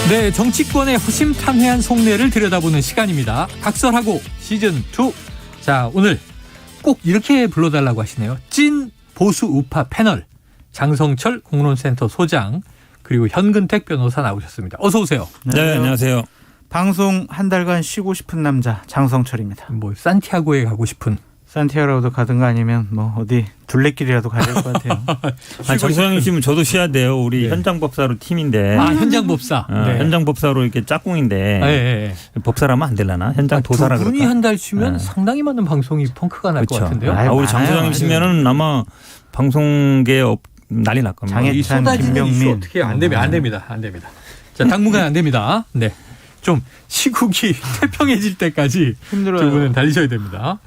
네, 정치권의 허심탄회한 속내를 들여다보는 시간입니다. 각설하고 시즌2. 자, 오늘 꼭 이렇게 불러달라고 하시네요. 찐 보수 우파 패널 장성철 공론센터 소장 그리고 현근택 변호사 나오셨습니다. 어서 오세요. 네, 안녕하세요. 방송 한 달간 쉬고 싶은 남자 장성철입니다. 뭐 산티아고에 가고 싶은. 산티아고라도 가든가 아니면 뭐 어디 둘레길이라도 가야 될 것 같아요. 정소영 씨는 저도 쉬어야 돼요. 우리 네. 현장법사로 팀인데. 아, 현장법사. 네. 현장법사로 이렇게 짝꿍인데. 네. 법사라면 안 되려나? 현장 도사라 두 분이 그럴까? 한 달 쉬면 네. 상당히 많은 방송이 펑크가 날 것 그렇죠. 같은데요. 아유, 우리 많아요. 장소영 씨면은 아마 방송계 난리 날 겁니다. 장애- 이 쏟아지는 김병민. 이슈 어떻게 안 됩니다. 안 됩니다. 안 됩니다. 자, 당분간 안 됩니다. 네. 좀 시국이 태평해질 때까지 힘들어요. 두 분은 달리셔야 됩니다.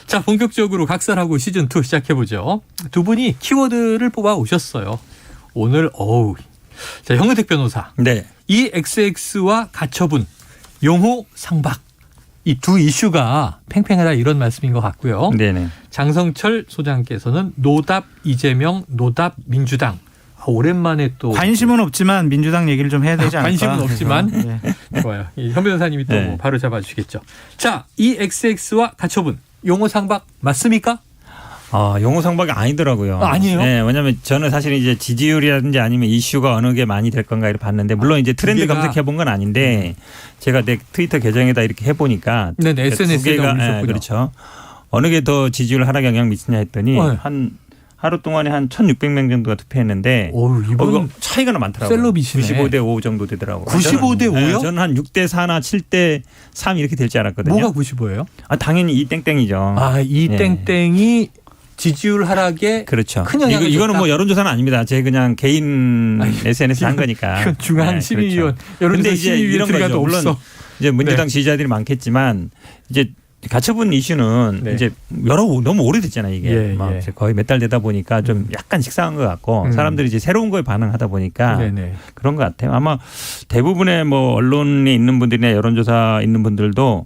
자, 본격적으로 각설하고 시즌2 시작해보죠. 두 분이 키워드를 뽑아 오셨어요. 오늘, 자, 현근택 변호사. 네. 이 XX와 가처분, 용호 상박. 이 두 이슈가 팽팽하다 이런 말씀인 것 같고요. 네네. 장성철 소장께서는 노답 이재명, 노답 민주당. 오랜만에 또 관심은 없지만 민주당 얘기를 좀 해야 되지 않을까. 관심은 없지만. 그래서, 네. 좋아요. 현 변호사님이 또 네. 바로 잡아주시겠죠. 자, 이 XX와 가처분 용호 상박 맞습니까? 용어 상박이 아니더라고요. 아니에요? 네, 왜냐하면 저는 사실 이제 지지율이라든지 아니면 이슈가 어느 게 많이 될 건가 이렇게 봤는데 물론 이제 트렌드 두 개가- 검색해 본 건 아닌데 제가 내 트위터 계정에다 이렇게 해보니까 네, SNS에 두 개가 올리셨군요. 그렇죠. 어느 게 더 지지율 하락에 영향 미치냐 했더니 네. 한 하루 동안에 한 1,600명 정도가 투표했는데 이분 이거 차이가 많더라고요. 셀럽이시네. 95대 5 정도 되더라고요. 95대 5요? 네, 저는 한 6대 4나 7대 3 이렇게 될 줄 알았거든요. 뭐가 95예요? 당연히 이 땡땡이죠. 이 네. 땡땡이 지지율 하락에 그렇죠. 큰 영향을 이거는 줬다? 뭐 여론조사는 아닙니다. 제 그냥 개인 SNS 한 거니까. 이건 중앙 네, 심의위원, 그렇죠. 여론조사 근데 이제 심의위원 이런 들어가도 거죠. 물론 없어. 이제 민주당 네. 지지자들이 많겠지만 이제 가처분 이슈는 네. 이제 너무 오래됐잖아요. 이게 예, 막 예. 이제 거의 몇 달 되다 보니까 좀 약간 식상한 것 같고 사람들이 이제 새로운 거에 반응하다 보니까 네네. 그런 것 같아요. 아마 대부분의 뭐 언론에 있는 분들이나 여론조사 있는 분들도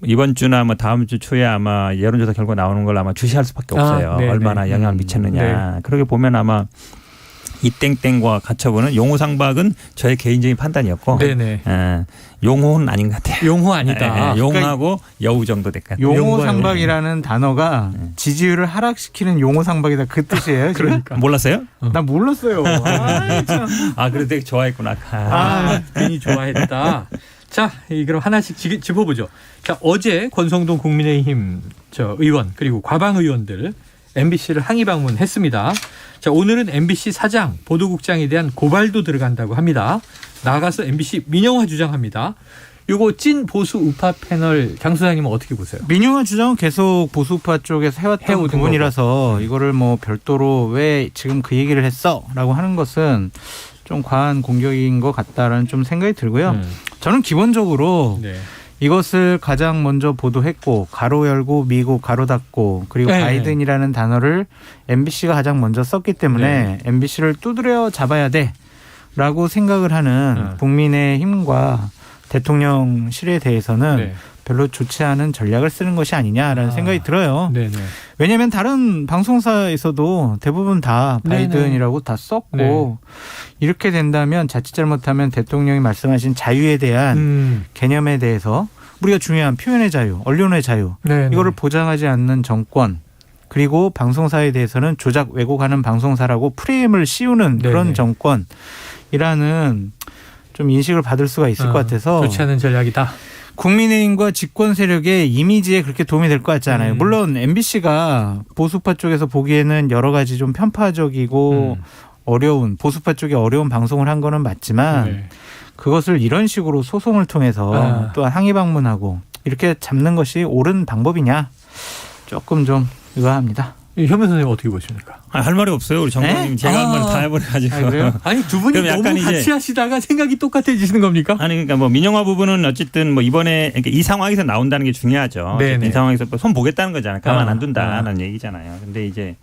이번 주나 뭐 다음 주 초에 아마 여론조사 결과 나오는 걸 아마 주시할 수밖에 없어요. 네네. 얼마나 영향을 미쳤느냐. 네. 그렇게 보면 아마 이 땡땡과 가처분은 용호 상박은 저의 개인적인 판단이었고 네네. 용호는 아닌 것 같아요. 용호 아니다. 예, 용하고 여우 정도 될까요? 용호 상박이라는 단어가 네. 지지율을 하락시키는 용호 상박이다 그 뜻이에요. 지금? 그러니까. 몰랐어요? 나 몰랐어요. 참. 그래도 되게 좋아했구나. 괜히 좋아했다. 자, 그럼 하나씩 짚어보죠. 자, 어제 권성동 국민의힘 의원 그리고 과방 의원들 MBC를 항의 방문했습니다. 자, 오늘은 MBC 사장, 보도국장에 대한 고발도 들어간다고 합니다. 나가서 MBC 민영화 주장합니다. 요거 찐 보수 우파 패널 장 소장님은 어떻게 보세요? 민영화 주장은 계속 보수파 쪽에서 해왔던 해오던 부분이라서 이거를 뭐 별도로 왜 지금 그 얘기를 했어라고 하는 것은 좀 과한 공격인 것 같다라는 좀 생각이 들고요. 저는 기본적으로 네. 이것을 가장 먼저 보도했고 가로 열고 미고 가로 닫고 그리고 네. 바이든이라는 단어를 MBC가 가장 먼저 썼기 때문에 MBC를 두드려 잡아야 돼라고 생각을 하는 국민의힘과 대통령실에 대해서는 네. 별로 좋지 않은 전략을 쓰는 것이 아니냐라는 생각이 들어요. 네네. 왜냐하면 다른 방송사에서도 대부분 다 바이든이라고 다 썼고 이렇게 된다면 자칫 잘못하면 대통령이 말씀하신 자유에 대한 개념에 대해서 우리가 중요한 표현의 자유, 언론의 자유 네네. 이거를 보장하지 않는 정권 그리고 방송사에 대해서는 조작 왜곡하는 방송사라고 프레임을 씌우는 네네. 그런 정권이라는 좀 인식을 받을 수가 있을 것 같아서 좋지 않은 전략이다. 국민의힘과 집권 세력의 이미지에 그렇게 도움이 될 것 같지 않아요. 물론 MBC가 보수파 쪽에서 보기에는 여러 가지 좀 편파적이고 어려운 보수파 쪽에 어려운 방송을 한 거는 맞지만 그것을 이런 식으로 소송을 통해서 또한 항의 방문하고 이렇게 잡는 것이 옳은 방법이냐 조금 좀 의아합니다. 현 변호사님 어떻게 보십니까? 할 말이 없어요. 우리 정권님 제가 할 말은 다 해버려가지고. 그래요? 아니 두 분이 그럼 너무 약간 같이 이제- 하시다가 생각이 똑같아지시는 겁니까? 아니 그러니까 뭐 민영화 부분은 어쨌든 뭐 이번에 그러니까 이 상황에서 나온다는 게 중요하죠. 네네. 이 상황에서 손 보겠다는 거잖아요. 가만 안 둔다는 얘기잖아요. 근데 이제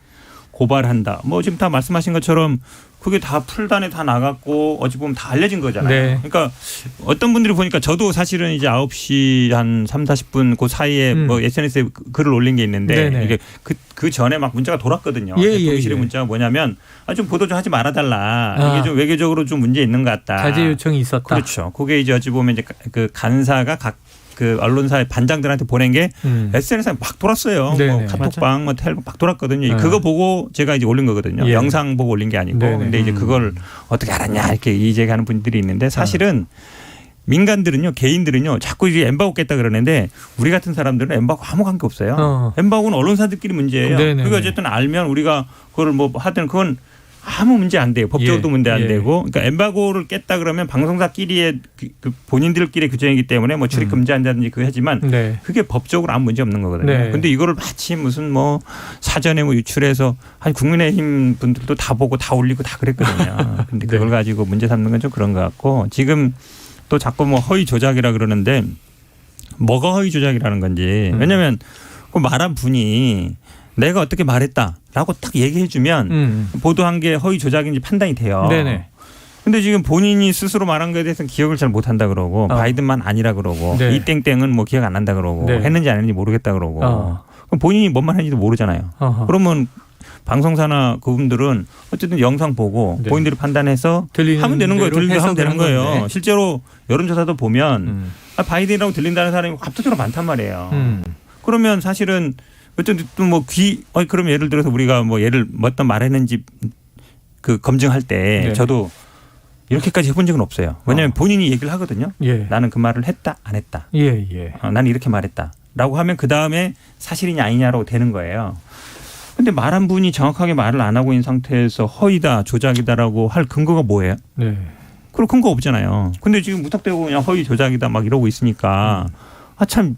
고발한다. 뭐 지금 다 말씀하신 것처럼 그게 다 풀단에 다 나갔고 어찌 보면 다 알려진 거잖아요. 네. 그러니까 어떤 분들이 보니까 저도 사실은 이제 9시 한 3, 40분 그 사이에 뭐 SNS에 글을 올린 게 있는데 네네. 이게 그 전에 막 문자가 돌았거든요. 예, 대통령실의 예. 문자가 뭐냐면 좀 보도 좀 하지 말아달라. 아. 이게 좀 외교적으로 좀 문제 있는 것 같다. 자제 요청이 있었다. 그렇죠. 그게 이제 어찌 보면 이제 그 간사가 각 그 언론사의 반장들한테 보낸 게 SNS에 막 돌았어요. 네네. 뭐 카톡방, 뭐 텔레gram 막 돌았거든요. 네. 그거 보고 제가 이제 올린 거거든요. 예. 영상 보고 올린 게 아니고. 네네. 근데 이제 그걸 어떻게 알았냐 이렇게 이제하는 분들이 있는데 사실은 민간들은요, 개인들은요, 자꾸 이제 엠바고 깼다 그러는데 우리 같은 사람들은 엠바고 아무 관계 없어요. 엠바고는 언론사들끼리 문제예요. 네네네. 그러니까 어쨌든 알면 우리가 그걸 뭐 하든 그건 아무 문제 안 돼요. 법적으로도 예. 문제 안 예. 되고. 그러니까 엠바고를 깼다 그러면 방송사끼리의 그 본인들끼리의 규정이기 때문에 뭐 출입 금지한다든지 그거 하지만 네. 그게 법적으로 아무 문제 없는 거거든요. 네. 근데 이거를 마치 무슨 뭐 사전에 뭐 유출해서 한 국민의힘 분들도 다 보고 다 올리고 다 그랬거든요. 근데 그걸 네. 가지고 문제 삼는 건 좀 그런 것 같고 지금 또 자꾸 뭐 허위 조작이라 그러는데 뭐가 허위 조작이라는 건지 왜냐하면 그 말한 분이 내가 어떻게 말했다라고 딱 얘기해 주면 보도한 게 허위 조작인지 판단이 돼요. 네네. 근데 지금 본인이 스스로 말한 거에 대해서는 기억을 잘 못한다 그러고 바이든만 아니라 그러고 네. 이 땡땡은 뭐 기억 안 난다 그러고 네. 했는지 안 했는지 모르겠다 그러고 그럼 본인이 뭔 말 했는지도 모르잖아요. 그러면 방송사나 그분들은 어쨌든 영상 보고 네. 본인들이 판단해서 하면 되는 거예요. 하면 되는 거예요. 건데. 실제로 여론조사도 보면 바이든이라고 들린다는 사람이 압도적으로 많단 말이에요. 그러면 사실은 어쨌든 뭐 그럼 예를 들어서 우리가 뭐 어떤 말했는지 그 검증할 때 네. 저도 이렇게까지 해본 적은 없어요. 왜냐하면 본인이 얘기를 하거든요. 예. 나는 그 말을 했다 안 했다. 예, 예. 나는 이렇게 말했다라고 하면 그 다음에 사실이냐 아니냐라고 되는 거예요. 근데 말한 분이 정확하게 말을 안 하고 있는 상태에서 허위다 조작이다라고 할 근거가 뭐예요? 네. 그런 근거 없잖아요. 근데 지금 무턱대고 그냥 허위 조작이다 막 이러고 있으니까 참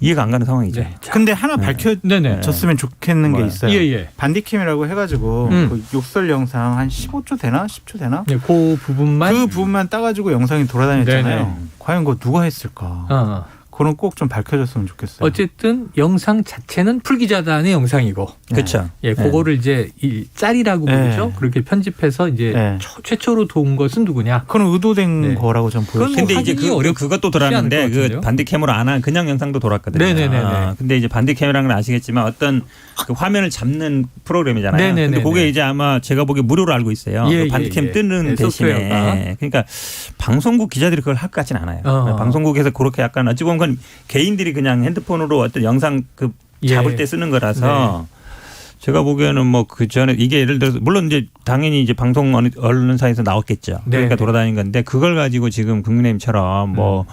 이해가 안 가는 상황이죠. 네. 근데 하나 네네. 밝혀졌으면 좋겠는 게 뭐요? 있어요. 예, 예. 반디캠이라고 해가지고 그 욕설 영상 한 15초 되나? 10초 되나? 네, 그 부분만. 그 부분만 따가지고 영상이 돌아다녔잖아요. 네네. 과연 그거 누가 했을까? 그건 꼭 좀 밝혀졌으면 좋겠어요. 어쨌든 영상 자체는 풀기자단의 영상이고. 그렇죠. 예, 그거를 이제 이 짤이라고 부르죠. 네. 그렇게 편집해서 이제 네. 최초로 도운 것은 누구냐? 그건 의도된 네. 거라고 전 그건 보여요. 근데 뭐 이제 확인이 어렵지 그것도 않을 것 돌았는데 그 같은데요? 반디캠으로 안 한 그냥 영상도 돌았거든요. 네네네네. 근데 이제 반디캠이라는 건 아시겠지만 어떤 그 화면을 잡는 프로그램이잖아요. 네네네네. 근데 그게 이제 아마 제가 보기에 무료로 알고 있어요. 예, 그 반디캠 예. 뜨는 네, 대신에. 소프트웨어가. 그러니까 방송국 기자들이 그걸 할 것 같지는 않아요. 어. 방송국에서 그렇게 약간 어찌 보면 그건 개인들이 그냥 핸드폰으로 어떤 영상 그 잡을 예. 때 쓰는 거라서 제가 보기에는 뭐 그 전에 이게 예를 들어서 물론 이제 당연히 이제 방송 언론사에서 나왔겠죠. 그러니까 네. 돌아다닌 건데 그걸 가지고 지금 국민의힘처럼 뭐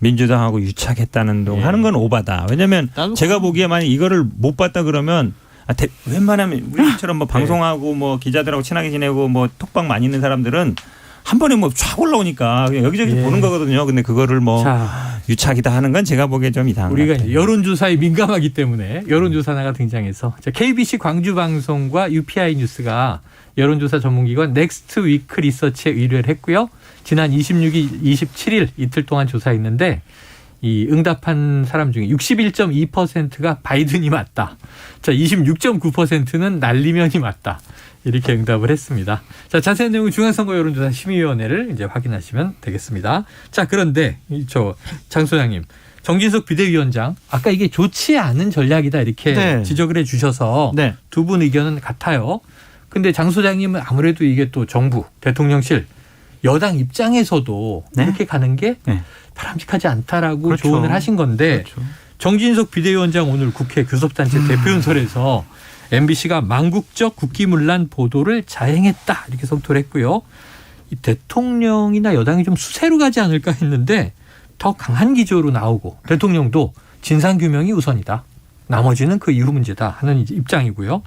민주당하고 유착했다는 등 예. 하는 건 오바다. 왜냐하면 제가 보기에 만약 이거를 못 봤다 그러면 웬만하면 우리처럼 뭐 방송하고 뭐 기자들하고 친하게 지내고 뭐 톡방 많이 있는 사람들은 한 번에 뭐 쫙 올라오니까 그냥 여기저기 예. 보는 거거든요. 근데 그거를 뭐 자, 유착이다 하는 건 제가 보기에 좀 이상한 것 우리가 같아요. 이제 여론조사에 민감하기 때문에 여론조사나가 등장해서 자, KBC 광주방송과 UPI 뉴스가 여론조사 전문기관 넥스트 위크 리서치에 의뢰를 했고요. 지난 26일, 27일 이틀 동안 조사했는데 이 응답한 사람 중에 61.2%가 바이든이 맞다. 자, 26.9%는 날리면이 맞다. 이렇게 응답을 했습니다. 자, 자세한 내용은 중앙선거 여론조사 심의위원회를 이제 확인하시면 되겠습니다. 자, 그런데 장 소장님, 정진석 비대위원장 아까 이게 좋지 않은 전략이다 이렇게 네. 지적을 해 주셔서 네. 두 분 의견은 같아요. 근데 장 소장님은 아무래도 이게 또 정부, 대통령실, 여당 입장에서도 네. 이렇게 가는 게 네. 바람직하지 않다라고 그렇죠. 조언을 하신 건데 그렇죠. 정진석 비대위원장 오늘 국회 교섭단체 대표연설에서 MBC가 망국적 국기문란 보도를 자행했다 이렇게 성토를 했고요. 이 대통령이나 여당이 좀 수세로 가지 않을까 했는데 더 강한 기조로 나오고 대통령도 진상규명이 우선이다. 나머지는 그 이후 문제다 하는 이제 입장이고요.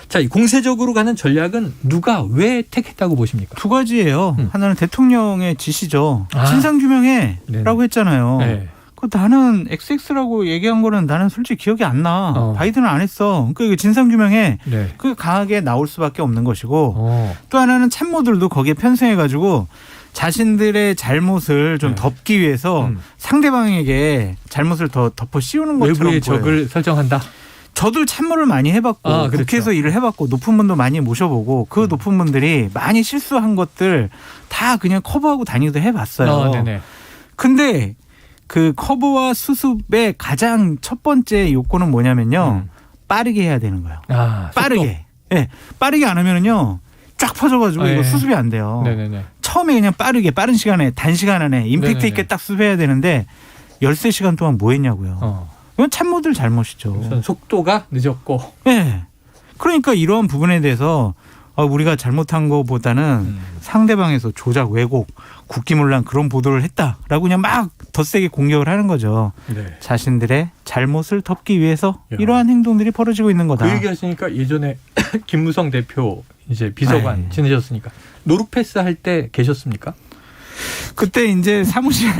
자, 이 공세적으로 가는 전략은 누가 왜 택했다고 보십니까? 두 가지예요. 하나는 대통령의 지시죠. 아. 진상규명해라고 했잖아요. 네. 그 나는 XX라고 얘기한 거는 나는 솔직히 기억이 안 나. 바이든은 안 했어. 그러니까 이거 진상규명해. 네. 그 강하게 나올 수밖에 없는 것이고 또 또 하나는 참모들도 거기에 편승해가지고 자신들의 잘못을 좀 네. 덮기 위해서 상대방에게 잘못을 더 덮어 씌우는 것처럼 외부의 보여요. 적을 설정한다. 저도 참모를 많이 해봤고 그렇죠. 국회에서 일을 해봤고 높은 분도 많이 모셔보고 그 높은 분들이 많이 실수한 것들 다 그냥 커버하고 다니기도 해봤어요. 네네. 근데 그 커버와 수습의 가장 첫 번째 요건은 뭐냐면요. 빠르게 해야 되는 거예요. 빠르게. 예, 빠르게 안 하면은요. 쫙 퍼져가지고 이거 수습이 안 돼요. 네네네. 처음에 그냥 빠르게 빠른 시간에 단시간 안에 임팩트 네네네. 있게 딱 수습해야 되는데 13시간 동안 뭐 했냐고요. 이건 참모들 잘못이죠. 우선 속도가 늦었고. 네. 그러니까 이러한 부분에 대해서 우리가 잘못한 것보다는 상대방에서 조작, 왜곡, 국기문란 그런 보도를 했다라고 그냥 막 더 세게 공격을 하는 거죠. 네. 자신들의 잘못을 덮기 위해서 야. 이러한 행동들이 벌어지고 있는 거다. 그 얘기하시니까 예전에 김무성 대표 이제 비서관 지내셨으니까 노루패스 할 때 계셨습니까? 그때 이제 사무실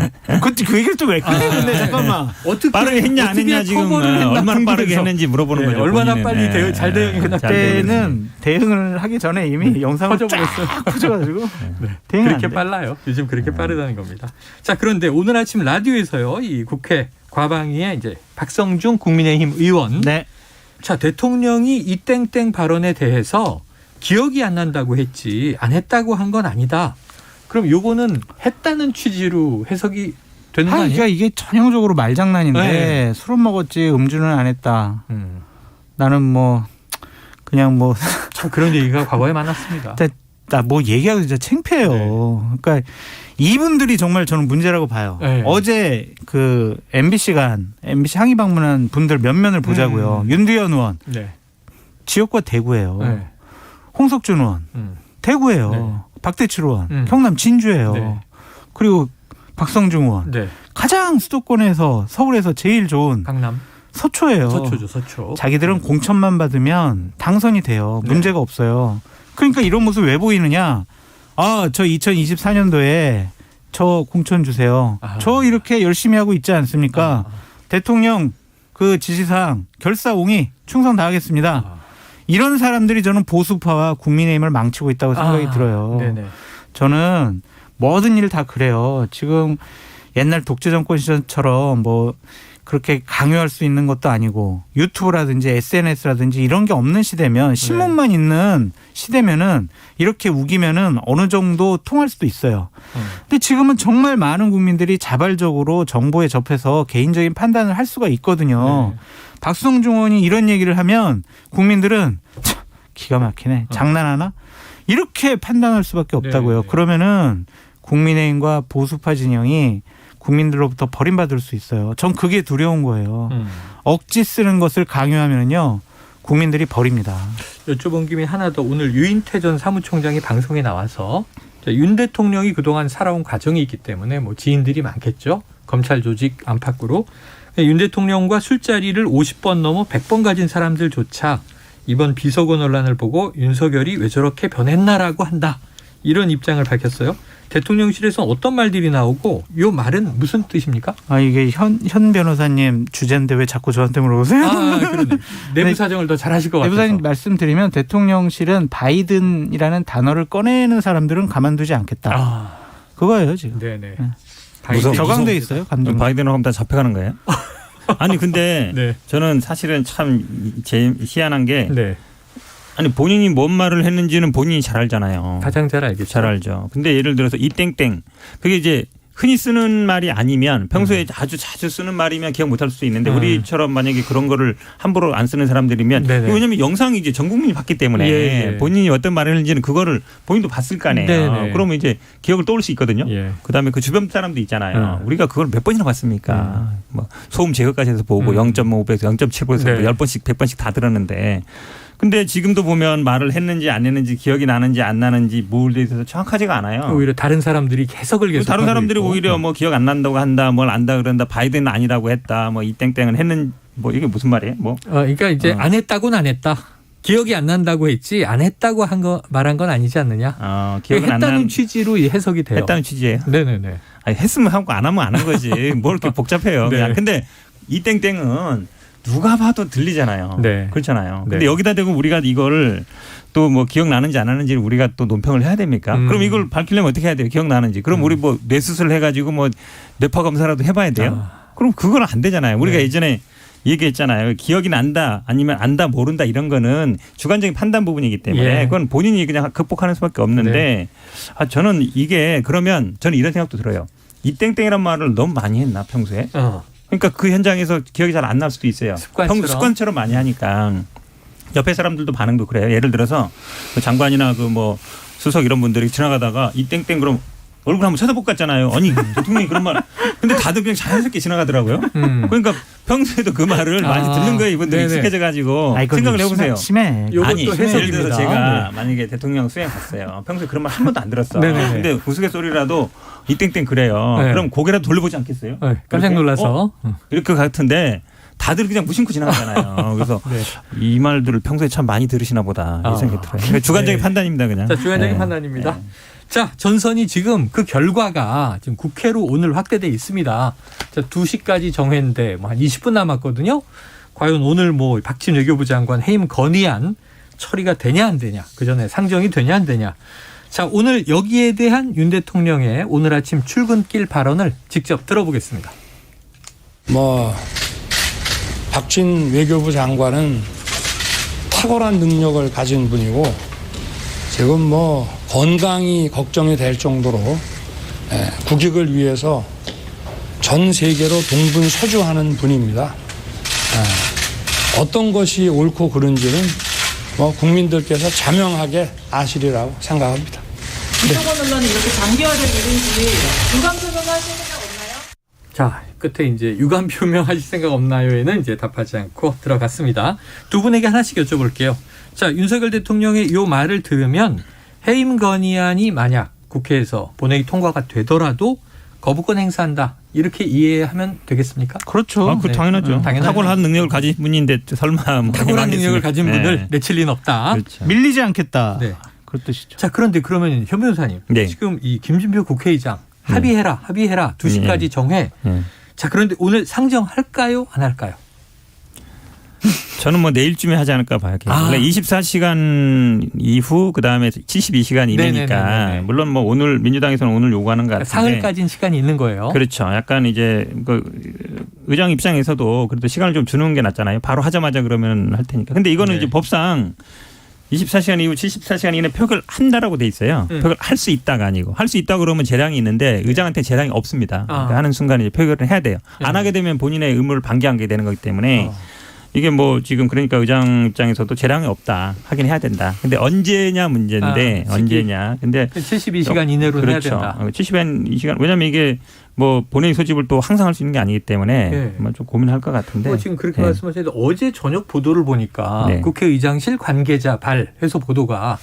그 얘기를 또 왜 꺼내는데 잠깐만. 어떻게 빠르게 했냐 안 했냐 지금 커버를 했나 얼마나 빠르게 궁금해서. 했는지 물어보는 거죠. 얼마나 본인은. 빨리 잘 대응이 끝났 그때는 대응을 하기 전에 이미 영상을 퍼져버렸어요. 쫙 퍼져가지고 네. 대응이 안 그렇게 돼. 빨라요. 요즘 그렇게 빠르다는 겁니다. 자, 그런데 오늘 아침 라디오에서요, 이 국회 과방위의 이제 박성중 국민의힘 의원, 네. 자 대통령이 이 땡땡 발언에 대해서 기억이 안 난다고 했지 안 했다고 한 건 아니다. 그럼 요거는 했다는 취지로 해석이 되는 거 아니에요? 그러니까 이게 전형적으로 말장난인데 네. 술은 먹었지 음주는 안 했다. 음. 나는 뭐 그냥 뭐 참 그런 얘기가 과거에 많았습니다. 나 뭐 얘기하고 진짜 창피해요. 그러니까 이분들이 정말 저는 문제라고 봐요. 네. 어제 그 MBC 항의 방문한 분들 몇 면을 보자고요. 윤두현 의원 네. 지역과 대구예요. 네. 홍석준 의원 대구예요. 네. 박대출 의원 네. 경남 진주예요. 네. 그리고 박성중 의원 네. 가장 수도권에서 서울에서 제일 좋은 강남 서초예요. 서초죠, 서초. 자기들은 공천만 받으면 당선이 돼요. 네. 문제가 없어요. 그러니까 이런 모습 왜 보이느냐? 저 2024년도에 저 공천 주세요. 저 이렇게 열심히 하고 있지 않습니까? 대통령 그 지시사항 결사옹위 충성 다하겠습니다. 이런 사람들이 저는 보수파와 국민의힘을 망치고 있다고 생각이 들어요. 네네. 저는 모든 일 다 그래요. 지금 옛날 독재 정권 시절처럼 뭐 그렇게 강요할 수 있는 것도 아니고 유튜브라든지 SNS라든지 이런 게 없는 시대면 신문만 있는 시대면은 이렇게 우기면은 어느 정도 통할 수도 있어요. 근데 지금은 정말 많은 국민들이 자발적으로 정보에 접해서 개인적인 판단을 할 수가 있거든요. 네. 박성중 의원이 이런 얘기를 하면 국민들은 참 기가 막히네. 장난하나? 이렇게 판단할 수밖에 없다고요. 네. 그러면은 국민의힘과 보수파 진영이 국민들로부터 버림받을 수 있어요. 전 그게 두려운 거예요. 억지 쓰는 것을 강요하면요. 국민들이 버립니다. 여쭤본 김에 하나 더 오늘 유인태 전 사무총장이 방송에 나와서 윤 대통령이 그동안 살아온 과정이 있기 때문에 뭐 지인들이 많겠죠. 검찰 조직 안팎으로. 윤 대통령과 술자리를 50번 넘어 100번 가진 사람들조차 이번 비서고 논란을 보고 윤석열이 왜 저렇게 변했나라고 한다. 이런 입장을 밝혔어요. 대통령실에서 어떤 말들이 나오고 이 말은 무슨 뜻입니까? 이게 현 변호사님 주제인데 왜 자꾸 저한테 물어보세요? 그러네. 내부 사정을 더 잘하실 것 같아서. 내부사님 말씀드리면 대통령실은 바이든이라는 단어를 꺼내는 사람들은 가만두지 않겠다. 그거예요 지금. 네네. 무서워. 격앙돼 있어요 감독님. 바이든하고 다 잡혀가는 거예요? 아니 근데 네. 저는 사실은 참 희한한 게 네. 아니 본인이 뭔 말을 했는지는 본인이 잘 알잖아요. 가장 잘 알겠죠. 잘 알죠. 근데 예를 들어서 이 땡땡 그게 이제 흔히 쓰는 말이 아니면 평소에 아주 자주 쓰는 말이면 기억 못할 수 있는데 우리처럼 만약에 그런 거를 함부로 안 쓰는 사람들이면 왜냐하면 영상이 이제 전 국민이 봤기 때문에 본인이 어떤 말을 했는지는 그거를 본인도 봤을 거 아니에요. 네네. 그러면 이제 기억을 떠올 수 있거든요. 예. 그다음에 그 주변 사람도 있잖아요. 우리가 그걸 몇 번이나 봤습니까? 뭐 소음 제거까지 해서 보고 0.5배에서 0.7배에서 네. 10번씩 100번씩 다 들었는데 근데 지금도 보면 말을 했는지 안 했는지 기억이 나는지 안 나는지 뭘 대해서 정확하지가 않아요. 오히려 다른 사람들이 해석을 계속 다른 사람들이 하고 있고. 오히려 뭐 기억 안 난다고 한다, 뭘 안다 그런다, 바이든은 아니라고 했다, 뭐 이 땡땡은 했는 뭐 이게 무슨 말이에요? 뭐 그러니까 이제 안 했다고는 안 했다. 기억이 안 난다고 했지 안 했다고 한 거 말한 건 아니지 않느냐? 기억은 안 했다는 난 취지로 이 해석이 돼요. 했다는 취지예요. 네네네. 아니, 했으면 하고 안 하면 안 한 거지. 뭘 이렇게 복잡해요. 네. 그냥. 근데 이 땡땡은 누가 봐도 들리잖아요. 네. 그렇잖아요. 근데 네. 여기다 대고 우리가 이거를 또 뭐 기억나는지 안 나는지 우리가 또 논평을 해야 됩니까? 그럼 이걸 밝히려면 어떻게 해야 돼요? 기억나는지. 그럼 우리 뭐 뇌수술 해가지고 뭐 뇌파 검사라도 해봐야 돼요? 그럼 그건 안 되잖아요. 우리가 네. 예전에 얘기했잖아요. 기억이 난다 아니면 안다 모른다 이런 거는 주관적인 판단 부분이기 때문에 예. 그건 본인이 그냥 극복하는 수밖에 없는데 네. 저는 이게 그러면 저는 이런 생각도 들어요. 이 땡땡이란 말을 너무 많이 했나 평소에? 그러니까 그 현장에서 기억이 잘 안 날 수도 있어요. 습관처럼 많이 하니까 옆에 사람들도 반응도 그래요. 예를 들어서 그 장관이나 그 뭐 수석 이런 분들이 지나가다가 이 땡땡 그럼 얼굴 한번 쳐다볼 것 같잖아요. 아니 대통령이 그런 말. 근데 다들 그냥 자연스럽게 지나가더라고요. 그러니까 평소에도 그 말을 많이 듣는 거예요. 이분들이 익숙해져가지고 생각을 해보세요. 심해. 아니 예를 들어서 해석입니다. 제가 만약에 대통령 수행 갔어요. 평소에 그런 말 한 번도 안 들었어. 네네네. 근데 우스갯소리라도 이 땡땡 그래요. 네. 그럼 고개라도 돌려보지 않겠어요? 네, 깜짝 놀라서. 이렇게 같은데 다들 그냥 무심코 지나가잖아요. 그래서 네. 이 말들을 평소에 참 많이 들으시나 보다 이 생각이 들어요. 그러니까 주관적인 네. 판단입니다. 그냥. 자, 주관적인 네. 판단입니다. 자, 전선이 지금 그 결과가 지금 국회로 오늘 확대돼 있습니다. 자, 2시까지 정했는데 뭐 한 20분 남았거든요. 과연 오늘 뭐 박진 외교부 장관 해임 건의안 처리가 되냐 안 되냐. 그 전에 상정이 되냐 안 되냐. 자, 오늘 여기에 대한 윤 대통령의 오늘 아침 출근길 발언을 직접 들어보겠습니다. 박진 외교부 장관은 탁월한 능력을 가진 분이고 지금 건강이 걱정이 될 정도로 국익을 위해서 전 세계로 동분서주하는 분입니다. 어떤 것이 옳고 그른지는 국민들께서 자명하게 아시리라고 생각합니다. 이종건 논란이 이렇게 장기화될 일인지 유감 표명하실 생각 없나요? 자, 끝에 이제 유감 표명하실 생각 없나요에는 이제 답하지 않고 들어갔습니다. 두 분에게 하나씩 여쭤볼게요. 자, 윤석열 대통령의 이 말을 들으면 해임 건의안이 만약 국회에서 본회의 통과가 되더라도 거부권 행사한다. 이렇게 이해하면 되겠습니까? 그렇죠. 그 당연하죠. 당연하죠. 탁월한 능력을 가진 분인데 설마 뭐 탁월한 능력을 가진 네. 분을 내칠 리는 없다. 그렇죠. 밀리지 않겠다. 네. 그런 뜻이죠. 자, 그런데 그러면 현 변호사님, 네. 지금 이 김진표 국회의장 합의해라 2시까지 네. 정해. 네. 자, 그런데 오늘 상정할까요? 안 할까요? 저는 내일쯤에 하지 않을까 봐요. 원래 24시간 이후 그다음에 72시간 이내니까 네네네네. 물론 오늘 민주당에서는 오늘 요구하는 것 같은데 사흘까지는 시간이 있는 거예요. 그렇죠. 약간 이제 그 의장 입장에서도 그래도 시간을 좀 주는 게 낫잖아요. 바로 하자마자 그러면 할 테니까. 근데 이거는 네. 이제 법상 24시간 이후 74시간 이내 표결 한다라고 돼 있어요. 표결 할 수 있다가 아니고 할 수 있다 그러면 재량이 있는데 의장한테 재량이 없습니다. 그러니까 하는 순간에 이제 표결을 해야 돼요. 안 하게 되면 본인의 의무를 방기하게 되는 거기 때문에 이게 지금 그러니까 의장 입장에서도 재량이 없다. 하긴 해야 된다. 근데 언제냐 문제인데 언제냐. 근데 72시간 이내로 해야 그렇죠. 된다. 72시간 왜냐하면 이게 본회의 소집을 또 항상 할 수 있는 게 아니기 때문에 네. 좀 고민할 것 같은데. 지금 그렇게 네. 말씀하셨는데 어제 저녁 보도를 보니까 네. 국회의장실 관계자 발해서 보도가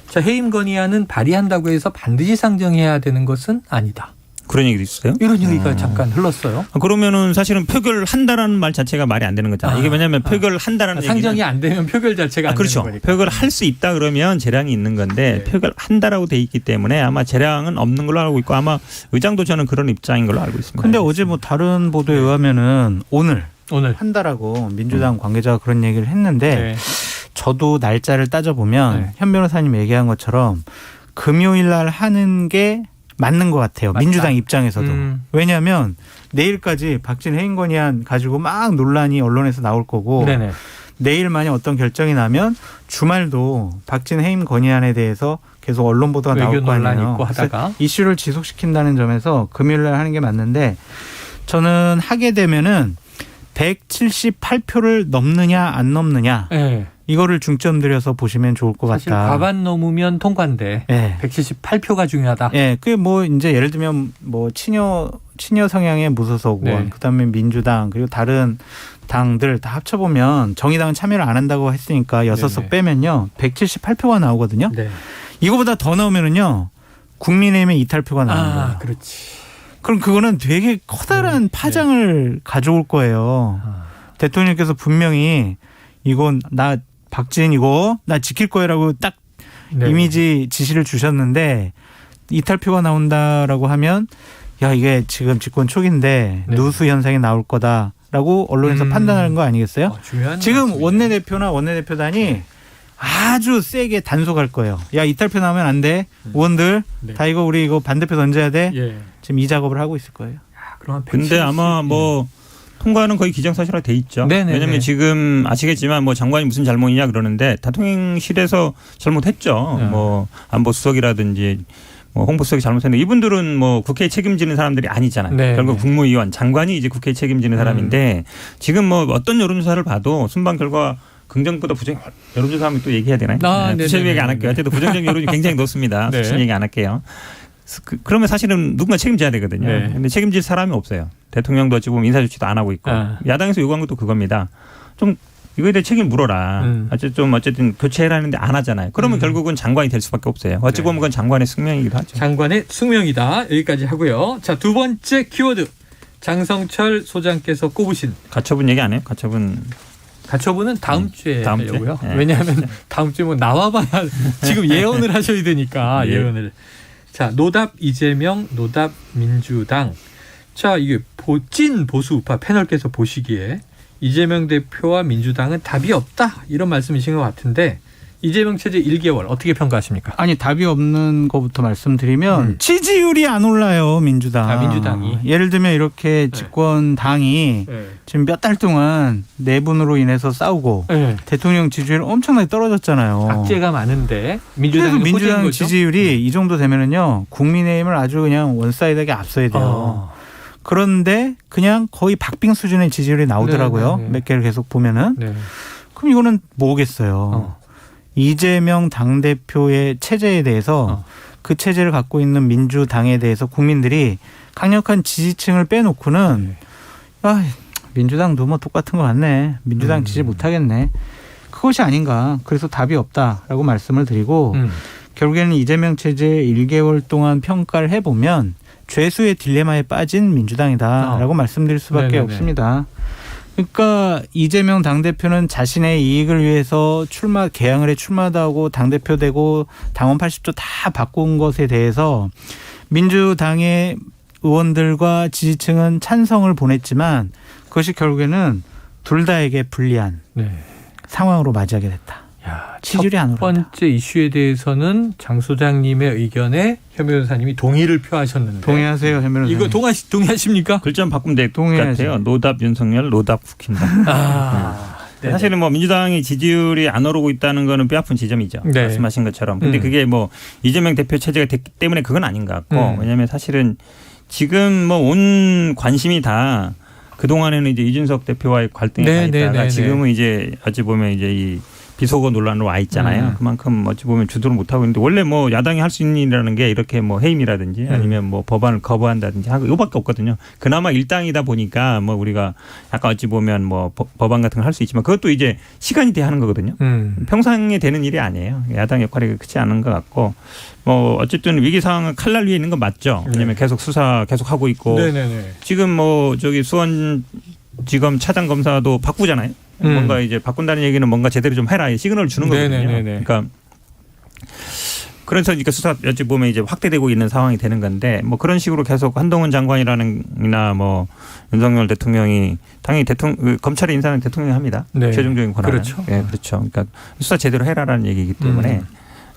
자, 해임 건의안은 발의한다고 해서 반드시 상정해야 되는 것은 아니다. 그런 얘기도 있어요? 이런 얘기가 잠깐 흘렀어요. 그러면은 사실은 표결한다라는 말 자체가 말이 안 되는 거잖아요. 이게 왜냐하면 표결한다라는 상정이 안 되면 표결 자체가 안 그렇죠. 되는 거니까. 표결할 수 있다 그러면 재량이 있는 건데 네. 표결한다라고 돼 있기 때문에 아마 재량은 없는 걸로 알고 있고 아마 의장도 저는 그런 입장인 걸로 알고 있습니다. 근데 어제 다른 보도에 의하면은 오늘 오늘 한다라고 민주당 관계자가 그런 얘기를 했는데 네. 저도 날짜를 따져보면 네. 현 변호사님 얘기한 것처럼 금요일 날 하는 게 맞는 것 같아요. 맞다. 민주당 입장에서도. 음. 왜냐하면 내일까지 박진 해임 건의안 가지고 막 논란이 언론에서 나올 거고 네네. 내일 만약 어떤 결정이 나면 주말도 박진 해임 건의안에 대해서 계속 언론 보도가 나올 외교 거 논란 아니에요. 있고 하다가 그래서 이슈를 지속시킨다는 점에서 금요일 날 하는 게 맞는데 저는 하게 되면은 178표를 넘느냐 안 넘느냐 네. 이거를 중점 들여서 보시면 좋을 것 사실 같다. 과반 넘으면 통과인데 예. 178표가 중요하다. 예, 그게 이제 예를 들면 친여 성향의 무소속 의원, 네. 그다음에 민주당 그리고 다른 당들 다 합쳐보면 정의당은 참여를 안 한다고 했으니까 6석 네네. 빼면요 178표가 나오거든요. 네. 이거보다 더 나오면은요 국민의힘의 이탈표가 나오는 거예요. 그렇지. 그럼 그거는 되게 커다란 파장을 가져올 거예요. 대통령께서 분명히 이건 박진 이거 나 지킬 거야라고 딱 네. 이미지 지시를 주셨는데 이탈표가 나온다라고 하면 야 이게 지금 집권 초기인데 네. 누수 현상이 나올 거다라고 언론에서 판단하는 거 아니겠어요? 중요한 지금 말씀이네요. 원내대표나 원내대표단이 아주 세게 단속할 거예요. 야 이탈표 나오면 안 돼. 의원들 네. 다 우리 반대표 던져야 돼. 예. 지금 이 작업을 하고 있을 거예요. 그럼 근데 아마 통과는 거의 기정사실화 돼 있죠. 네네네. 왜냐하면 지금 아시겠지만 뭐 장관이 무슨 잘못이냐 그러는데 대통령실에서 잘못했죠. 네. 뭐 안보수석이라든지 뭐 홍보수석이 잘못했는데 이분들은 뭐 국회에 책임지는 사람들이 아니잖아요. 네. 결국 국무위원 장관이 이제 국회에 책임지는 사람인데 지금 뭐 어떤 여론조사를 봐도 순방 결과 긍정보다 부정 여론조사하면 또 얘기해야 되나요? 부정 얘기 안 할게요. 어쨌든 부정적 여론이 굉장히 높습니다. 네. 수치 얘기 안 할게요. 그러면 사실은 누군가 책임져야 되거든요. 네. 근데 책임질 사람이 없어요. 대통령도 어찌 보면 인사조치도 안 하고 있고 야당에서 요구한 것도 그겁니다. 좀 이거에 대해 책임 물어라. 어쨌든 교체해라는데 안 하잖아요. 그러면 결국은 장관이 될 수밖에 없어요. 어찌 보면 그건 장관의 숙명이기도 하죠. 장관의 숙명이다. 여기까지 하고요. 자, 두 번째 키워드. 장성철 소장께서 꼽으신 가처분 얘기 안 해요? 가처분은 다음 주에 다음 주에? 하려고요. 네. 왜냐하면 다음 주에 뭐 나와봐야 지금 예언을 하셔야 되니까 네. 예언을. 자, 노답 이재명, 노답 민주당. 자, 이게 찐 보수 우파 패널께서 보시기에 이재명 대표와 민주당은 답이 없다 이런 말씀이신 것 같은데 이재명 체제 1개월 어떻게 평가하십니까? 아니 답이 없는 것부터 말씀드리면 지지율이 안 올라요 민주당. 민주당이. 예를 들면 이렇게 집권 당이 네. 지금 몇 달 동안 내분으로 인해서 싸우고 네. 대통령 지지율 엄청나게 떨어졌잖아요. 악재가 많은데 그래서 민주당이 민주당 지지율이 이 정도 되면은요 국민의힘을 아주 그냥 원사이드하게 앞서야 돼요. 그런데 그냥 거의 박빙 수준의 지지율이 나오더라고요. 네. 몇 개를 계속 보면은. 네. 그럼 이거는 뭐겠어요. 이재명 당대표의 체제에 대해서 그 체제를 갖고 있는 민주당에 대해서 국민들이 강력한 지지층을 빼놓고는 민주당도 뭐 똑같은 것 같네. 민주당 지지 못하겠네. 그것이 아닌가. 그래서 답이 없다라고 말씀을 드리고 결국에는 이재명 체제 1개월 동안 평가를 해보면 죄수의 딜레마에 빠진 민주당이다라고 말씀드릴 수밖에 네네네. 없습니다. 그러니까 이재명 당대표는 자신의 이익을 위해서 개항을 해 출마도 하고 당대표 되고 당원 80조 다 바꾼 것에 대해서 민주당의 의원들과 지지층은 찬성을 보냈지만 그것이 결국에는 둘 다에게 불리한 상황으로 맞이하게 됐다. 지지율이 안 첫 오른다. 번째 이슈에 대해서는 장 소장님의 의견에 현 변호사님이 동의를 표하셨는데 동의하세요, 현 변호사님. 이거 동의하십니까? 글자 바꾸면 될 것 동의해야죠. 같아요. 노답 윤석열, 노답 국힘당. 사실은 뭐 민주당의 지지율이 안 오르고 있다는 거는 뼈아픈 지점이죠. 네. 말씀하신 것처럼. 근데 그게 뭐 이재명 대표 체제가 됐기 때문에 그건 아닌 것 같고 왜냐하면 사실은 지금 뭐 온 관심이 다 그동안에는 이제 이준석 대표와의 갈등이 가 있다가 지금은 이제 어찌 보면 이제 이 비속어 논란으로 와 있잖아요. 그만큼 어찌 보면 주도를 못하고 있는데 원래 뭐 야당이 할 수 있는 일이라는 게 이렇게 뭐 해임이라든지 아니면 뭐 법안을 거부한다든지 하고 이거밖에 없거든요. 그나마 일당이다 보니까 뭐 우리가 약간 어찌 보면 뭐 법안 같은 걸 할 수 있지만 그것도 이제 시간이 돼야 하는 거거든요. 평상에 되는 일이 아니에요. 야당 역할이 크지 않은 것 같고 뭐 어쨌든 위기 상황은 칼날 위에 있는 건 맞죠. 왜냐하면 계속 수사 계속 하고 있고 지금 뭐 저기 수원지검 차장 검사도 바꾸잖아요. 뭔가 이제 바꾼다는 얘기는 뭔가 제대로 좀 해라 시그널을 주는 거거든요. 그러니까 그러니까 수사 어찌 보면 이제 확대되고 있는 상황이 되는 건데 뭐 그런 식으로 계속 한동훈 장관이나 뭐 윤석열 대통령이 당연히 검찰의 인사는 대통령이 합니다. 최종적인 권한은. 그렇죠. 그렇죠. 그러니까 수사 제대로 해라라는 얘기이기 때문에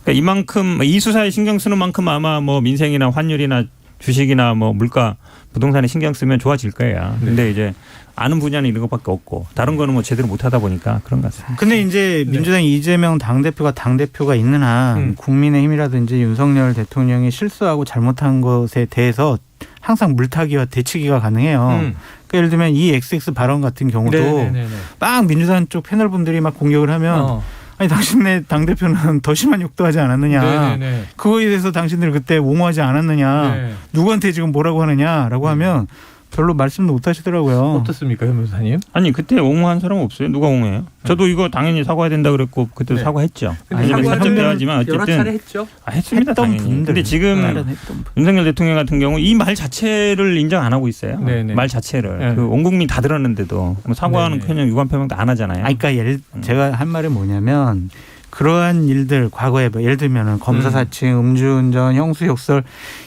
그러니까 이만큼 이 수사에 신경 쓰는 만큼 아마 뭐 민생이나 환율이나 주식이나 뭐 물가 부동산에 신경 쓰면 좋아질 거예요. 근데 이제 아는 분야는 이런 것밖에 없고 다른 거는 뭐 제대로 못 하다 보니까 그런 것 같습니다. 근데 이제 민주당 이재명 당대표가 있는 한 국민의힘이라든지 윤석열 대통령이 실수하고 잘못한 것에 대해서 항상 물타기와 대치기가 가능해요. 그러니까 예를 들면 이 XX 발언 같은 경우도 막 민주당 쪽 패널분들이 막 공격을 하면 아니 당신네 당대표는 더 심한 욕도 하지 않았느냐. 그거에 대해서 당신들 그때 옹호하지 않았느냐. 누구한테 지금 뭐라고 하느냐라고 하면 별로 말씀도 못 하시더라고요. 어떻습니까, 현 변호사님? 아니 그때 옹호한 사람 없어요. 누가 옹호해요? 저도 이거 당연히 사과해야 된다 그랬고 그때 사과했죠. 사과하지만 여러 차례 했죠. 했습니다. 당연히. 근데 지금 윤석열 대통령 같은 경우 이 말 자체를 인정 안 하고 있어요. 말 자체를 그 온 국민 다 들었는데도 사과하는 표현 유감 표명도 안 하잖아요. 그러니까 제가 한 말이 뭐냐면 그러한 일들 과거에 예를 들면 검사 사칭, 음주운전, 형수욕설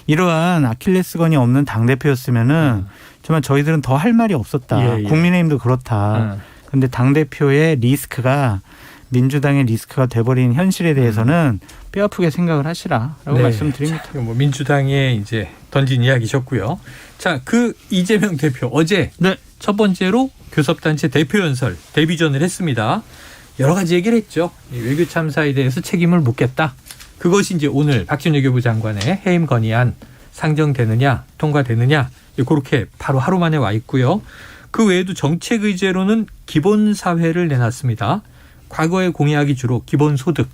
이러한 아킬레스건이 없는 당 대표였으면은 정말 저희들은 더 할 말이 없었다. 국민의힘도 그렇다. 그런데 당 대표의 리스크가 민주당의 리스크가 돼버린 현실에 대해서는 뼈아프게 생각을 하시라라고 네. 말씀드립니다. 자, 뭐 민주당에 이제 던진 이야기셨고요. 자, 그 이재명 대표 어제 네. 첫 번째로 교섭단체 대표 연설 데뷔전을 했습니다. 여러 가지 얘기를 했죠. 이 외교 참사에 대해서 책임을 묻겠다. 그것이 이제 오늘 박지원 외교부 장관의 해임 건의안 상정되느냐 통과되느냐 그렇게 바로 하루 만에 와 있고요. 그 외에도 정책 의제로는 기본사회를 내놨습니다. 과거의 공약이 주로 기본소득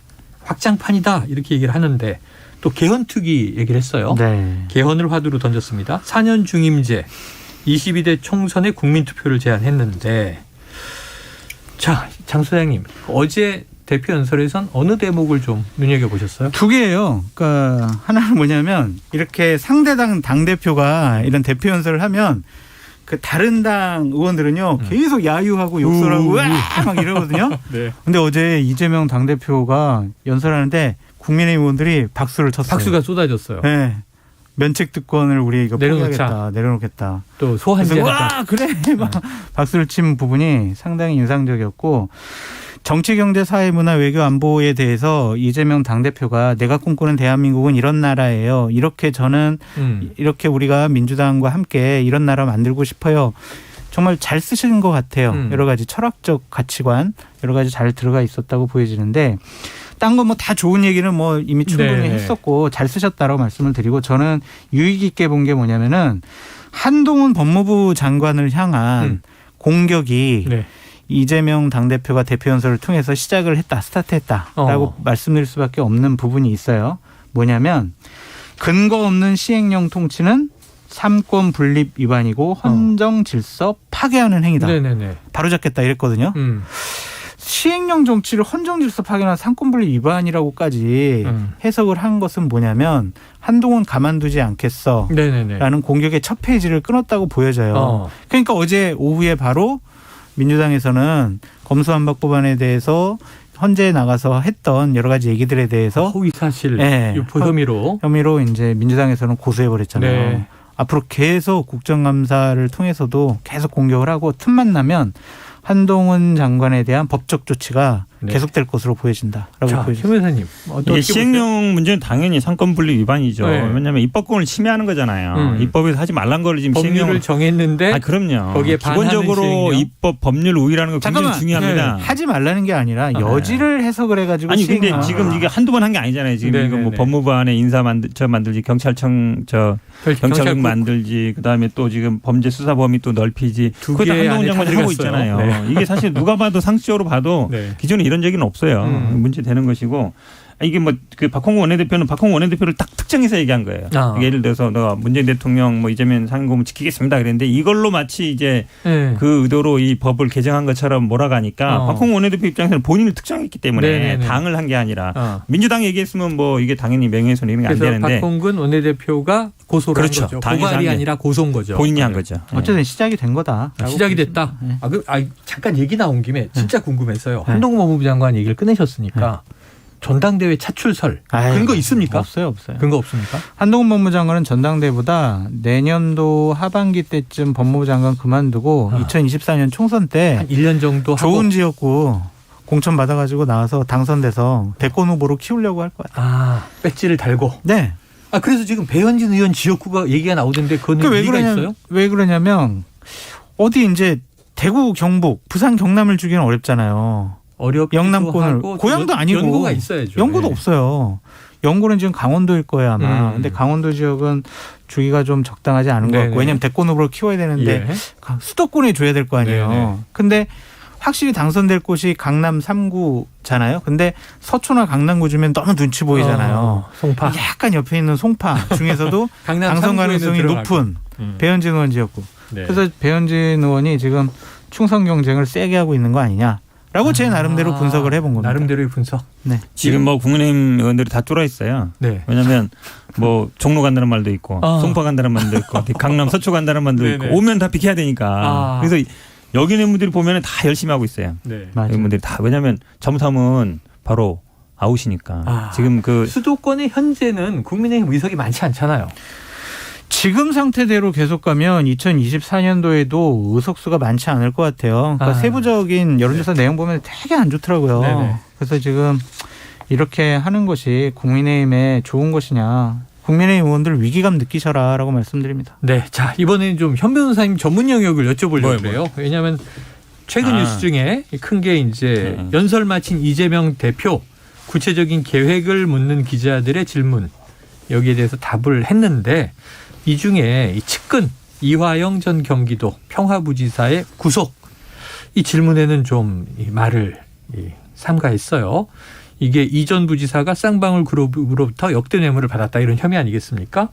확장판이다 이렇게 얘기를 하는데 또 개헌특위 얘기를 했어요. 네. 개헌을 화두로 던졌습니다. 4년 중임제 22대 총선에 국민투표를 제안했는데 자, 장 소장님 어제 대표 연설에선 어느 대목을 좀 눈여겨보셨어요? 두 개예요. 그러니까 하나는 뭐냐면 이렇게 상대당 당대표가 이런 대표 연설을 하면 그 다른 당 의원들은요 계속 야유하고 욕설하고 으아 막 이러거든요. 네. 근데 어제 이재명 당대표가 연설하는데 국민의힘 의원들이 박수를 쳤어요. 박수가 쏟아졌어요. 네. 면책특권을 우리 이거 포기하겠다. 내려놓겠다. 또 소환제 그래서 와 그래 막 박수를 친 부분이 상당히 인상적이었고 정치, 경제, 사회, 문화, 외교, 안보에 대해서 이재명 당대표가 내가 꿈꾸는 대한민국은 이런 나라예요. 이렇게 저는 이렇게 우리가 민주당과 함께 이런 나라 만들고 싶어요. 정말 잘 쓰시는 것 같아요. 여러 가지 철학적 가치관 여러 가지 잘 들어가 있었다고 보여지는데 딴 거 뭐 다 좋은 얘기는 뭐 이미 충분히 네. 했었고 잘 쓰셨다라고 말씀을 드리고 저는 유익 있게 본 게 뭐냐면은 한동훈 법무부 장관을 향한 공격이 네. 이재명 당대표가 대표 연설을 통해서 시작을 했다, 스타트했다라고 말씀드릴 수밖에 없는 부분이 있어요. 뭐냐면 근거 없는 시행령 통치는 삼권 분립 위반이고 헌정 질서 파괴하는 행위다. 네네네. 바로잡겠다 이랬거든요. 시행령 정치를 헌정 질서 파괴나 삼권 분립 위반이라고까지 해석을 한 것은 뭐냐면 한동훈 가만두지 않겠어. 네네네. 라는 공격의 첫 페이지를 끊었다고 보여져요. 그러니까 어제 오후에 바로 민주당에서는 검수완박 법안에 대해서 헌재에 나가서 했던 여러 가지 얘기들에 대해서 허위 사실 네. 유포 혐의로 이제 민주당에서는 고소해 버렸잖아요. 네. 앞으로 계속 국정감사를 통해서도 계속 공격을 하고 틈만 나면 한동훈 장관에 대한 법적 조치가 네. 계속될 것으로 보여진다라고 자, 보여집니다. 최 변호사님 이게 시행령 문제는 당연히 상권 분립 위반이죠. 네. 왜냐하면 입법권을 침해하는 거잖아요. 입법에서 하지 말란 걸 지금 법률을 시행령을 정했는데 아 그럼요. 거기에 반하는 기본적으로 시행령? 입법 법률 우위라는 거 굉장히 잠깐만. 중요합니다. 네. 하지 말라는 게 아니라 여지를 해석을 해가지고 아니 근데 시행을 지금 이게 한두 번 한 게 아니잖아요. 지금 이거 뭐 네네네. 법무부 안에 인사 만들지 경찰청 경찰국 만들지 그다음에 또 지금 범죄 수사 범위 또 넓히지 두 그것도 개 한동훈 안에 장관이 다 하고 들어갔어요. 있잖아요. 네. 이게 사실 누가 봐도 상식적으로 봐도 네. 기존에 이런 적은 없어요. 문제 되는 것이고 이게 뭐 그 박홍구 원내대표를 딱 특정해서 얘기한 거예요. 예를 들어서 너가 문재인 대통령 뭐 이재명 상임고문 지키겠습니다 그랬는데 이걸로 마치 이제 그 의도로 이 법을 개정한 것처럼 몰아가니까 박홍구 원내대표 입장에서는 본인을 특정했기 때문에 네네네. 당을 한 게 아니라 민주당 얘기했으면 뭐 이게 당연히 명예훼손 이런 게 안 그래서 되는데 박홍근 원내대표가 고소를 그렇죠. 한 거죠. 당에서 고발이 한 게. 아니라 고소인 거죠. 본인이 한 거죠. 어쨌든 시작이 된 거다. 시작이 됐다. 네. 잠깐 얘기 나온 김에 진짜 궁금해서요. 한동훈 법무부 장관 얘기를 꺼내셨으니까 전당대회 차출설 근거 있습니까? 없어요. 근거 없습니까? 한동훈 법무부 장관은 전당대회보다 내년도 하반기 때쯤 법무부 장관 그만두고 2024년 총선 때 한 1년 정도 하고 좋은 지역구 공천 받아가지고 나와서 당선돼서 대권 후보로 키우려고 할 것 같아요. 배지를 달고. 네. 그래서 지금 배현진 의원 지역구가 얘기가 나오던데 그건 의미가 있어요? 왜 그러냐면 어디 이제 대구, 경북, 부산, 경남을 주기는 어렵잖아요. 어렵기도 영남권을 하고 고향도 아니고 연고가 있어야죠. 연고도 네. 없어요. 연고는 지금 강원도일 거예요 아마. 근데 강원도 지역은 주기가 좀 적당하지 않은 것 같고 왜냐하면 대권 후보로 키워야 되는데 수도권에 줘야 될 거 아니에요. 네네. 근데 확실히 당선될 곳이 강남 3구잖아요. 근데 서초나 강남구 주면 너무 눈치 보이잖아요. 송파. 약간 옆에 있는 송파 중에서도 강남 당선 3구에는 가능성이 들어가고. 높은 배현진 의원 지역구. 네. 그래서 배현진 의원이 지금 충성 경쟁을 세게 하고 있는 거 아니냐라고 제 나름대로 분석을 해본 겁니다. 나름대로의 분석. 네. 지금 뭐 국민의힘 의원들이 다 쫄아 있어요. 네. 왜냐하면 뭐 종로 간다는 말도 있고 송파 간다는 말도 있고 강남 서초 간다는 말도 있고 네네. 오면 다 비켜야 되니까. 그래서 여기 있는 분들이 보면 다 열심히 하고 있어요. 네. 맞아요. 여기 분들이 다 왜냐하면 점삼은 바로 아웃이니까. 지금 그 수도권의 현재는 국민의힘 의석이 많지 않잖아요. 지금 상태대로 계속 가면 2024년도에도 의석수가 많지 않을 것 같아요. 그러니까 세부적인 여론조사 내용 보면 되게 안 좋더라고요. 네네. 그래서 지금 이렇게 하는 것이 국민의힘에 좋은 것이냐. 국민의힘 의원들 위기감 느끼셔라라고 말씀드립니다. 네, 자 이번에는 좀 현 변호사님 전문 영역을 여쭤보려고 그래요. 왜냐하면 최근 뉴스 중에 큰 게 이제 연설 마친 이재명 대표 구체적인 계획을 묻는 기자들의 질문 여기에 대해서 답을 했는데 이 중에 이 측근 이화영 전 경기도 평화부지사의 구속 이 질문에는 좀 말을 삼가했어요. 이게 이 전 부지사가 쌍방울 그룹으로부터 역대 뇌물을 받았다 이런 혐의 아니겠습니까?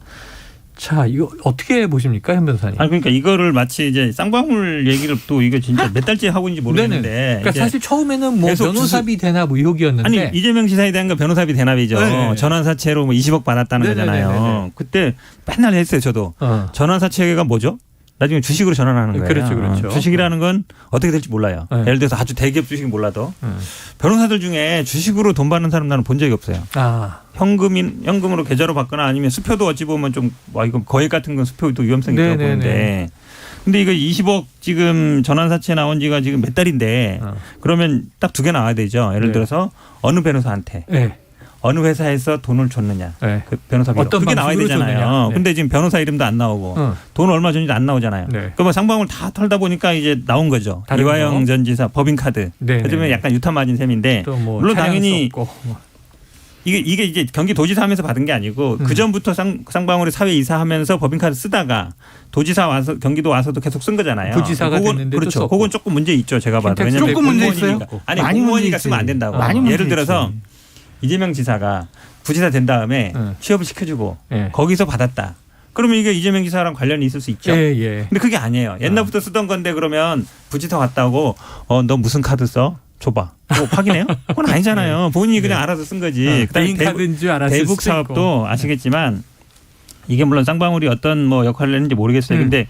자, 이거 어떻게 보십니까, 현 변호사님? 아니 그러니까 이거를 마치 이제 쌍방울 얘기를 또 이거 진짜 몇 달째 하고 있는지 모르겠는데. 네네. 그러니까 사실 처음에는 뭐 계속 변호사비 대납 의혹이었는데 아니 이재명 지사에 대한 거 변호사비 대납이죠. 네. 전환사채로 뭐 20억 받았다는 네네네네네. 거잖아요. 그때 맨날 했어요, 저도. 전환사채가 뭐죠? 나중에 주식으로 전환하는 거예요. 그렇죠. 주식이라는 건 어떻게 될지 몰라요. 네. 예를 들어서 아주 대기업 주식은 몰라도 변호사들 중에 주식으로 돈 받는 사람 나는 본 적이 없어요. 아, 현금으로 계좌로 받거나 아니면 수표도 어찌 보면 좀 이거 거액 같은 건 수표도 위험성이 있다고 네네네. 보는데. 근데 이거 20억 지금 전환사채 나온 지가 지금 몇 달인데 그러면 딱 두 개 나와야 되죠. 예를 네. 들어서 어느 변호사한테 네. 어느 회사에서 돈을 줬느냐. 네. 그 변호사비 어떤 그게 나와야 방식으로 되잖아요. 줬느냐. 네. 근데 지금 변호사 이름도 안 나오고 돈 얼마 줬는지 안 나오잖아요. 네. 그러면 쌍방울 다 털다 보니까 이제 나온 거죠. 다른 이화영 거? 전 지사 법인카드. 네. 그러면 약간 유탄 맞은 셈인데 또 뭐 물론 당연히 없고. 이게 이제 경기도지사 하면서 받은 게 아니고 그 전부터 쌍방울이 사회 이사하면서 법인카드 쓰다가 도지사 와서 경기도 와서도 계속 쓴 거잖아요. 부지사가 됐는데도 그렇죠. 썼고. 그건 조금 문제 있죠. 제가 봐도. 킨텍스 왜냐하면 조금 문제 공무원이니까. 있어요? 아니 많이 공무원이니까 문제 쓰면 안 있지. 된다고. 많이 문제 예를 들어서 있지. 이재명 지사가 부지사 된 다음에 취업을 시켜주고 네. 거기서 받았다. 그러면 이게 이재명 지사랑 관련이 있을 수 있죠. 예, 예. 근데 그게 아니에요. 옛날부터 쓰던 건데 그러면 부지사 갔다고 너 무슨 카드 써? 줘봐. 뭐 확인해요? 그건 아니잖아요. 본인이 그냥 알아서 쓴 거지. 그다음에 개인 카드인 줄 알았을 대북 수도 사업도 있고. 아시겠지만 이게 물론 쌍방울이 어떤 뭐 역할을 했는지 모르겠어요. 근데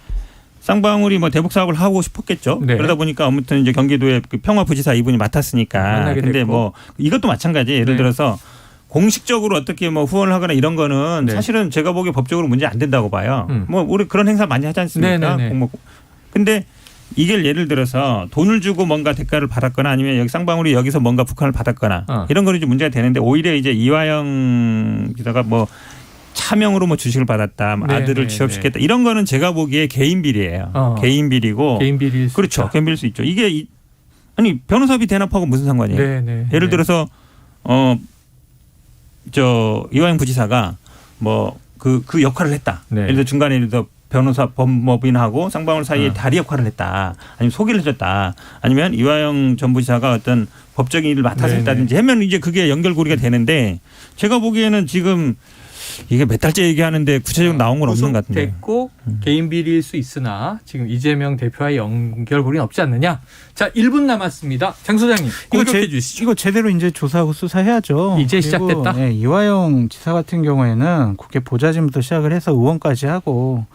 쌍방울이 뭐 대북 사업을 하고 싶었겠죠. 네. 그러다 보니까 아무튼 이제 경기도의 그 평화부지사 이분이 맡았으니까. 만나게 근데 됐고. 뭐 이것도 마찬가지. 예를 네. 들어서 공식적으로 어떻게 뭐 후원을 하거나 이런 거는 네. 사실은 제가 보기에 법적으로 문제 안 된다고 봐요. 뭐 우리 그런 행사 많이 하지 않습니까? 네네네. 근데 이게 예를 들어서 돈을 주고 뭔가 대가를 받았거나 아니면 여기 쌍방울이 여기서 뭔가 북한을 받았거나 이런 거는 좀 문제가 되는데 오히려 이제 이화영 기자가 뭐 차명으로 뭐 주식을 받았다, 뭐 아들을 취업시켰다 이런 거는 제가 보기에 개인 비리예요. 개인 비리고 개인 비리일 수 그렇죠. 있다. 개인 비리일 수 있죠. 이게 아니 변호사비 대납하고 무슨 상관이에요? 네네. 예를 들어서 이화영 부지사가 뭐 그 역할을 했다. 네. 예를 들어 중간에 예를 들어 변호사 법무법인하고 쌍방울 사이에 다리 역할을 했다. 아니면 소개를 해줬다. 아니면 이화영 전 부지사가 어떤 법적인 일을 맡아서 네네. 했다든지 하면 이제 그게 연결고리가 되는데 제가 보기에는 지금 이게 몇 달째 얘기하는데 구체적으로 나온 건 없는 것 같은데. 됐고 개인 비리일 수 있으나 지금 이재명 대표와의 연결고리는 없지 않느냐. 자, 1분 남았습니다. 장 소장님 공격해 주시죠. 이거 제대로 이제 조사하고 수사해야죠. 이제 그리고, 시작됐다? 네, 이화영 지사 같은 경우에는 국회 보좌진부터 시작을 해서 의원까지 하고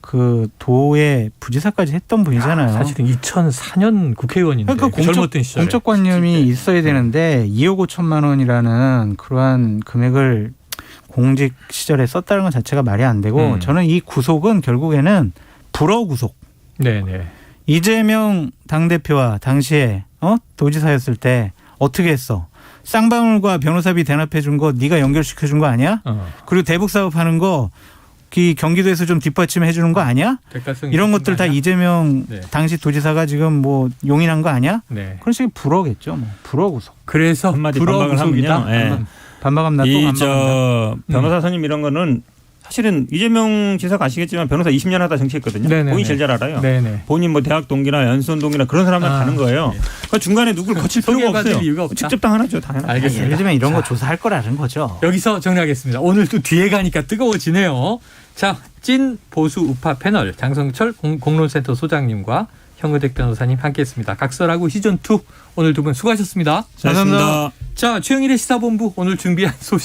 그 도의 부지사까지 했던 분이잖아요. 사실은 2004년 국회의원인데 그러니까 젊었던 시절에. 공적관념이 있어야 되는데 2억 5천만 원이라는 그러한 금액을 공직 시절에 썼다는 것 자체가 말이 안 되고 저는 이 구속은 결국에는 불허 구속. 네네. 이재명 당대표와 당시에 도지사였을 때 어떻게 했어? 쌍방울과 변호사비 대납해 준 거 네가 연결시켜 준 거 아니야? 그리고 대북 사업하는 거 경기도에서 좀 뒷받침해 주는 거 아니야? 이런 것들 다 아니야? 이재명 네. 당시 도지사가 지금 뭐 용인한 거 아니야? 네. 그런 식의 불허겠죠. 뭐 불허 구속. 그래서 한마디 불허 반박을 구속이다. 하면요. 예. 반박하면 나또 반박한다. 저 변호사 선임 이런 거는 사실은 이재명 지사가 아시겠지만 변호사 20년 하다 정치했거든요. 네네네. 본인이 제일 잘 알아요. 네네. 본인 뭐 대학 동기나 연수원 동기나 그런 사람들 가는 거예요. 예. 그러니까 중간에 누구를 거칠 필요가 소개받을 없어요. 이유가 없다. 직접 당하죠. 당연하죠. 알겠습니다. 예를 들면 이런 거 자. 조사할 거라는 거죠. 여기서 정리하겠습니다. 오늘 또 뒤에 가니까 뜨거워지네요. 자, 찐 보수 우파 패널 장성철 공론센터 소장님과 현근택 변호사님 함께했습니다. 각설하고 시즌2 오늘 두 분 수고하셨습니다. 고맙습니다. 자, 최영일의 시사본부 오늘 준비한 소식